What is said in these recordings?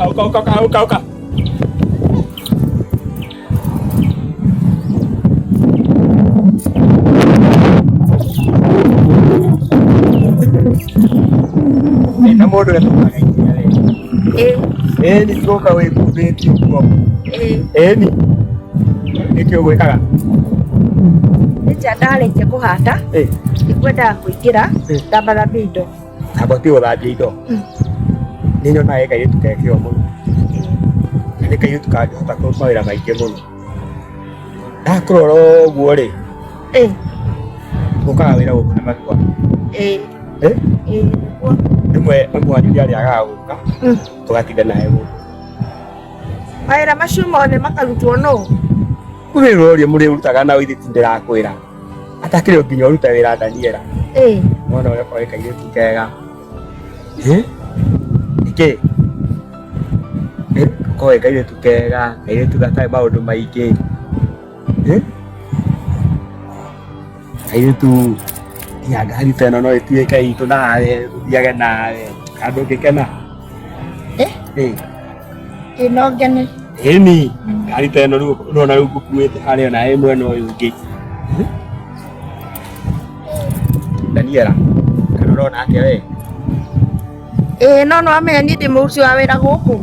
Uka. Namo ndo natoka ni kutoka wewe kubeti kwa ni nikio gwekaga ndarĩkia kũhanda nĩkwendaga kũingĩra ndathambia indo abati ũthambia indo nĩ nyonaga kairĩtu gekĩo mũno na nĩ kairĩtu kangĩhota kũruta wĩra maingĩ mũno ndakũrora ũguo rĩ ũkaga wĩra gũkũ na matua rĩmwe mwanyu nĩarĩagaga gũka tũgatinda naye gũkũ mawĩra macio mothe makarutwo nũ wĩra ũrĩa mũrĩrutaga na ũithĩti ndĩrakwĩra atakĩrĩ nginya ũrute wĩra Daniela mwana ũrĩa kwa kairĩtu kega nĩkĩ koe kairĩtu kega kairĩtu gatarĩ maũndũ maingĩ kairĩtu ya ngari ta ĩno no ĩtuĩke itũ nawe thiage nawe kandũ ũngĩkena no ngene ĩni ngari ta ĩno ũrona rĩu ngũkuĩte harĩa nawe mwena ũyũ ũngĩ Daniela kana ũrona atĩa we no amenya niĩ ndĩ mũruti wa wĩra gũkũ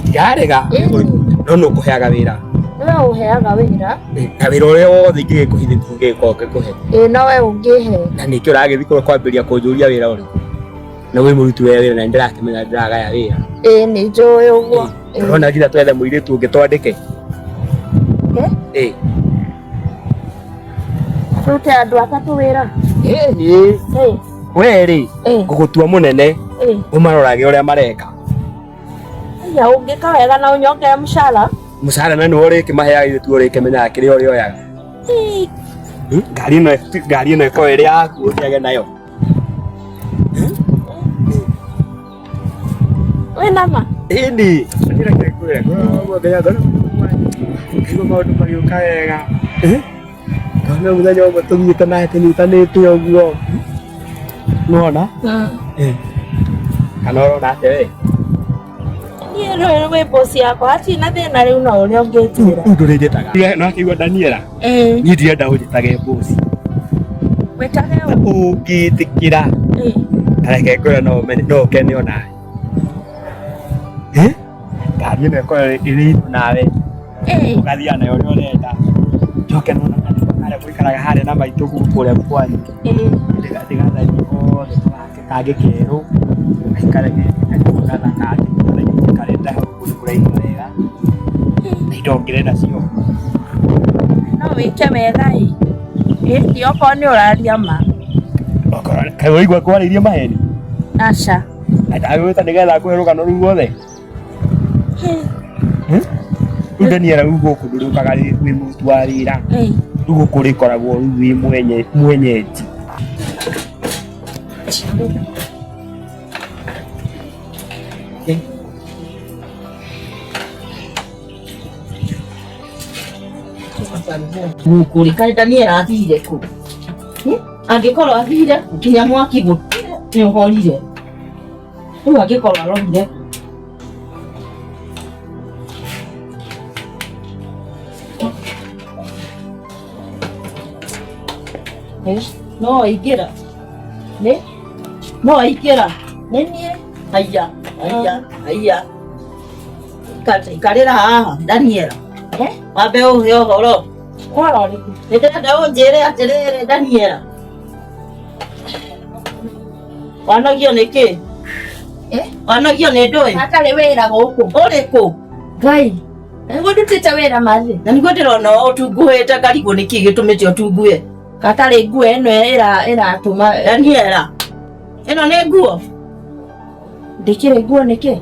ndirarega no nũ ũkũheaga wĩra nĩwe ũheaga wĩra na wĩra ũrĩa wothe ingĩgĩkũhithĩtie ngĩkũhe no we ũngĩhe na nĩkĩo ũragĩthiĩ kwambĩrĩria kũnjũria wĩra ũrĩkũ na wĩ mũruti wa wĩra na nĩndĩrakĩmenya ndĩragaya wĩra nĩ njũĩ ũguo ũrona nginya twethe mũirĩtu ũngĩ twandĩke tũrute andũ atatũ wĩra we rĩ ngũgũtua mũnene ũmarorage ũrĩa mareka ũngĩka wega na ũnyongere mũcara na nĩwe ũrĩkĩmaheaga irĩtu ũrĩkĩmenyaga kĩrĩa ũrĩoyaga ngari ĩno ĩkorwo ĩrĩ yaku ũthiage nayo wĩna ma ĩni maũndũ magĩũka wega kana mũthenya ũmwe tũthiĩte nake tũnyitanĩte ũguo nĩwona kana ũrona atĩa we niĩ rũĩ rwĩmbo ciakwa hatirĩ na thĩna rĩu no ũrĩa ũngĩnjĩra ndũrĩnjĩtaga no akĩigua Daniela niĩ ndirenda ũnjĩtage boss wĩtage ũngĩtĩkĩra tareke ngwĩra no ũkene onawe ngari ĩno ĩkorwo ĩrĩ itũ nawe ũgathiaga nayo ũrĩa ũrenda njoke nona harĩa mũikaraga harĩa na maitũ kũrĩa kwanyu ndigatharie othe tũgake kangĩ kerũ gaikare gathaka karenda hau kũraihu wega na indo ngĩrenda cio no wĩke wega ti okorwo nĩ ũraria ma kaĩ waigua kwarĩirie maheni aca na ndagwĩta nĩgetha kũhe rũgano rũu rwothe rĩu Daniela rĩu gũkũ ndũrĩũkaga wĩ mũruti wa wĩra rĩu gũkũ rĩkoragwo rĩu wĩ mwenyeji gũkũ rĩ kaĩ Daniela athire kũ angĩkorwo athire nginya mwaki nĩ ũhorire rĩu angĩkorwo arorire no aingĩra no aingĩra nĩ niĩ haiya ikarĩra haha Daniela wambe ũhe ũhoro nĩndĩrenda ũnjĩre atĩrĩrĩ Daniela wanogio nĩkĩ wanogio nĩ ndũĩ hatarĩ wĩra gũkũ ũrĩkũ Ngai nĩguo ndutĩte wĩra mathĩ na nĩguo ndĩrona ũtunguhĩte karigũ nĩkĩ gĩtũmĩte ũtunguhe gatarĩ nguo ĩno ĩratũma Daniela ĩno nĩ nguo ndĩkĩrĩ nguo nĩkĩ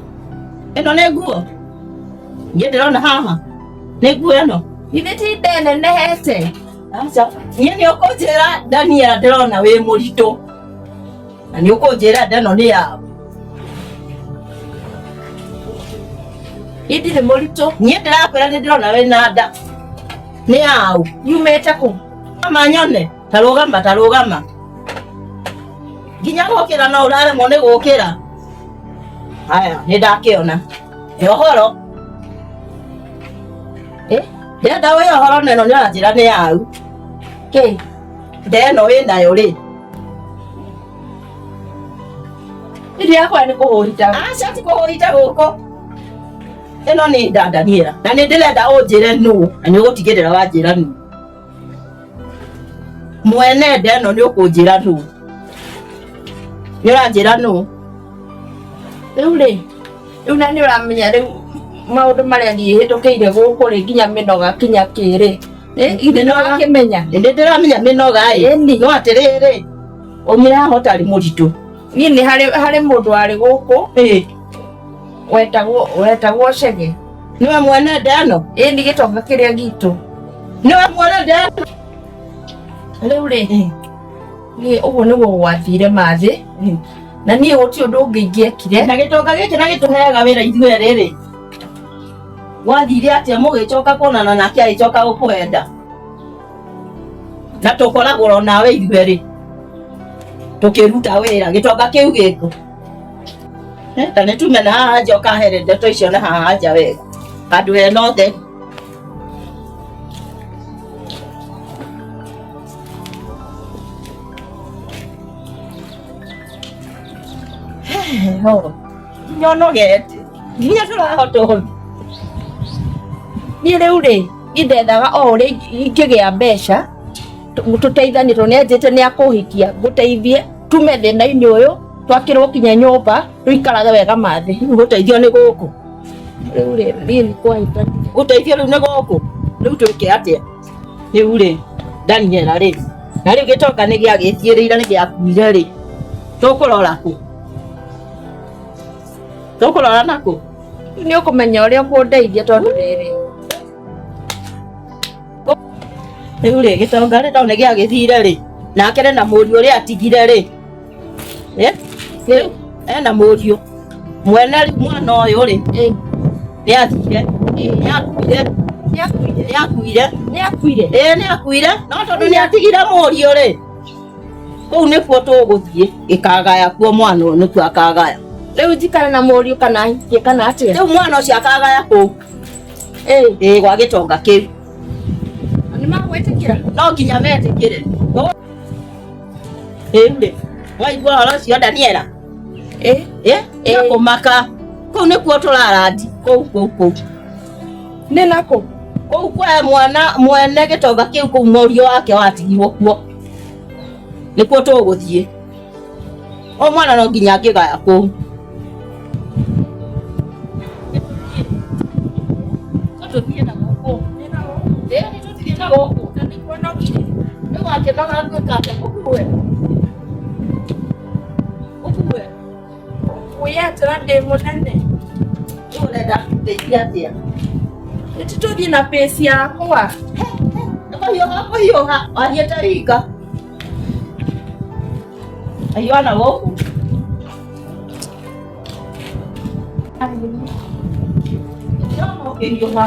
ĩno nĩ nguo niĩ ndĩrona haha nĩ nguo ĩno githĩ ti ndenenehete aca niĩ nĩ ũkũnjĩra Daniela ndĩrona wĩ mũritũ na nĩ ũkũnjĩra nda ĩno nĩ yaũ ndirĩ mũritũ niĩ ndĩrakwĩra nĩ ndĩrona wĩna nda nĩ yaũ yumĩte kũ manyone tarũgama nginya gũkĩra no ũraremwo nĩ gũkĩra haya nĩ ndakĩona Yohoro. Ya dawa yohoro neno ni ajira ni au. Ke. Ndeno wina yo ri. Ndi yakwa ni kuhurita. Acha ti kuhurita guko. Eno ni Daniela. Na ni ndirenda unjire nu, na ni ugutigirira wanjira nu. Mwene ndeno ni ukunjira nu. Ni uranjira nu. Riu na ni uramenya riu maundu maria ngihitukiire guku ri nginya minoga kinya kiri. Ithe no akimenya. Ndi ndiramenya minoga no atiriri. Umira hotari muritu. Ni hari mundu ari guku. Wetagwo Chege. Niwe mwene ndeno? Ni gitonga kiria gitu. Niwe mwene ndeno? Riu ri ni uguo niguo gwathire mathi. Na ni uti undu ungiingekire. Na gitonga giki na gituheaga wira ithuĩ riri. Wathire atia mugicoka kuonana nake agicoka gukuenda. Na tukoragwo nawe ithuĩ ri. Tukiruta wira gitonga kiu giku. Ta nĩ tumena haha nja ũkahere ndeto icio na haha nja wega handũ hena ũtheru. Nyonogete nginya tũrahota ũhũthũ. Niĩ rĩu rĩ indethaga o ũrĩa ingĩgĩa mbeca tũteithanie tondũ nĩanjĩte nĩakũhikia ngũteithie tume thĩna-inĩ ũyũ twakĩrwo kinya nyũmba rĩikarage wega mathi. Gũteithio nĩ gũkũ. Rĩu rĩ niĩ kwahita gũteithio rĩu nĩ gũkũ. Rĩu twĩke atĩa? Rĩu rĩ Daniela rĩ na rĩu gĩtonga nĩ gĩagĩthiĩrĩire nĩ gĩakuire rĩ tũkũrora kũ? Tũkũrora nakũ? Nĩ ũkũmenya ũrĩa ũkũndeithia tondũ rĩrĩ rĩu rĩ gĩtonga rĩ nĩ gĩagĩthire rĩ nake rĩ na mũriũ ũrĩa atigire rĩ ena mũriũ mwene mwana ũyũ rĩ nĩathire nĩakuire no tondũ nĩatigire mũriũ rĩ kũu nĩkuo tũgũthiĩ gĩkagaya kuo mwana ũyũ nĩkuo akagaya. Rĩu njikare na mũriũ kana hikie kana atĩa? Rĩu mwana ũcio akagaya kũu gwa gĩtonga kĩu. Nĩmagwĩtĩkĩra? No nginya metĩkĩre. Rĩu rĩ waigua ũhoro ũcio Daniela? Kũmaka kũu nĩkuo tũrarandi kũu nĩ nakũ? Kũu kwa mwana mwene gĩtonga kĩu kũu mũriũ wake watigirwo kuo nĩkuo tũgũthiĩ. O mwana no nginya angĩgaya kũu. Tũthiĩ na gũkũ. Nĩtũthiĩ na gũkũ. Na nĩkuo nokire. Rĩu angĩnoga ngwĩka atĩa ũkuue? Wĩyatĩra ndĩ mũnene. Rĩu ũrenda gũteithia atĩa? Tũthiĩ na pace yakwa. Kũhiũha wathiĩte wika. Ahiũha na gũkũ. Ũkĩhiũha.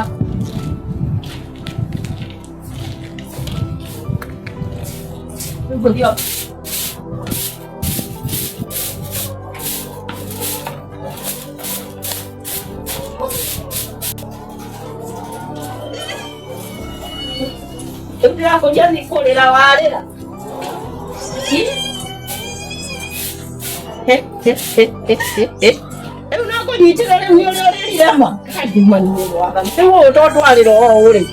Rĩu ngũthiĩ ndĩrakũria nĩ kũrĩra warĩra. Rĩu no kũnyitĩra rĩu nĩ ũrĩa ũrĩrire ma. Kandimani waga. Rĩu ũyũ to twarĩra o ũrĩ.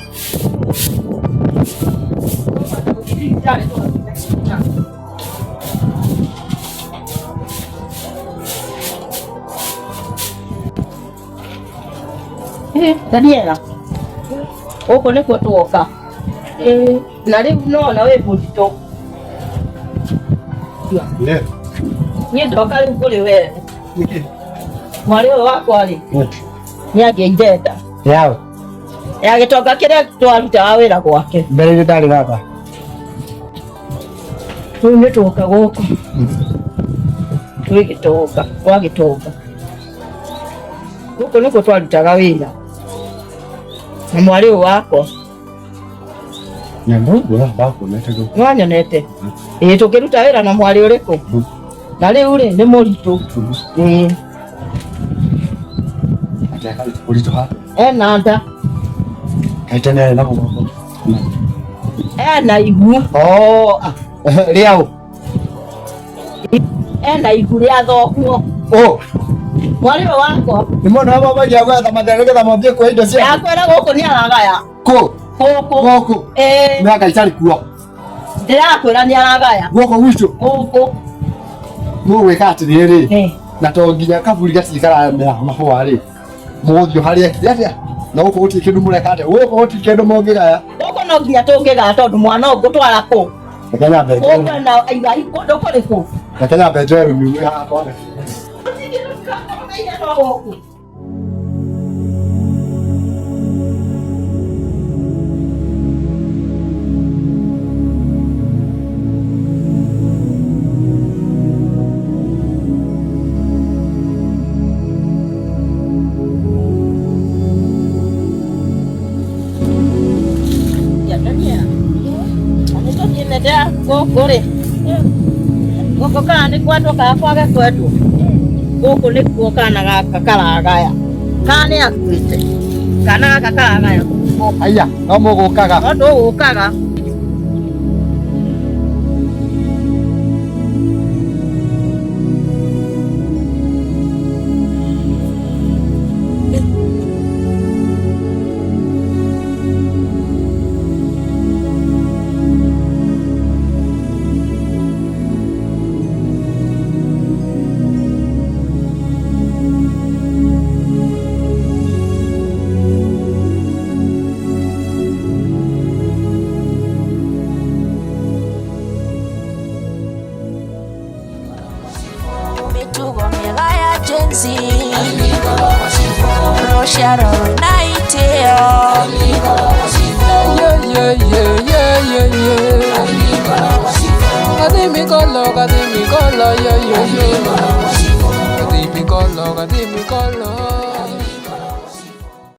Daniela. Gũkũ nĩkuo tuoka. Na rĩu nona wĩ mũritũ. Niĩ ndoka rĩu kũrĩ we. Mwarĩ ũyũ wakwa rĩ nĩangĩire nda. Yaũ? Ya gĩtonga kĩrĩa twarutaga wĩra gwake. Mbere ndarĩ gaka. Rĩu nĩtuoka gũkũ. Twĩ gĩtonga, kwa gĩtonga. Gũkũ nĩkuo twarutaga wĩra. Na mwarĩ ũyũ wakwa. Nĩwanyonete? Tũkĩruta wĩra na mwarĩ ũrĩkũ? Na rĩu rĩ nĩ mũritũ. ndeka ulitoha nanda kaitene na mugongo na igu riao na igu ria thoguo mwari wako ni mwana wa baba ya gwetha mathenge getha mwambie kwa indo cia yakwera guku ni aragaya guku miaka itari kuo ndirakwira ni aragaya guko gwitu guku gwika atiriri na to nginya kaburi gatikara mahua ri muthio haria kiatia na guko guti kindu murekate guko guti kindu mongigaya guko no nginya tungigaya tondu mwana ugutwara ku Kenya mbeje guko na aiga ikondo kuriku Kenya mbeje rumi ya hapo guku kana ni kwatwo kana kwage kwetwo guku ni kuo kana gaka karagaya kana ni akuite kana gaka karagaya aya no mugukaga no ndugukaga Kadimi kolo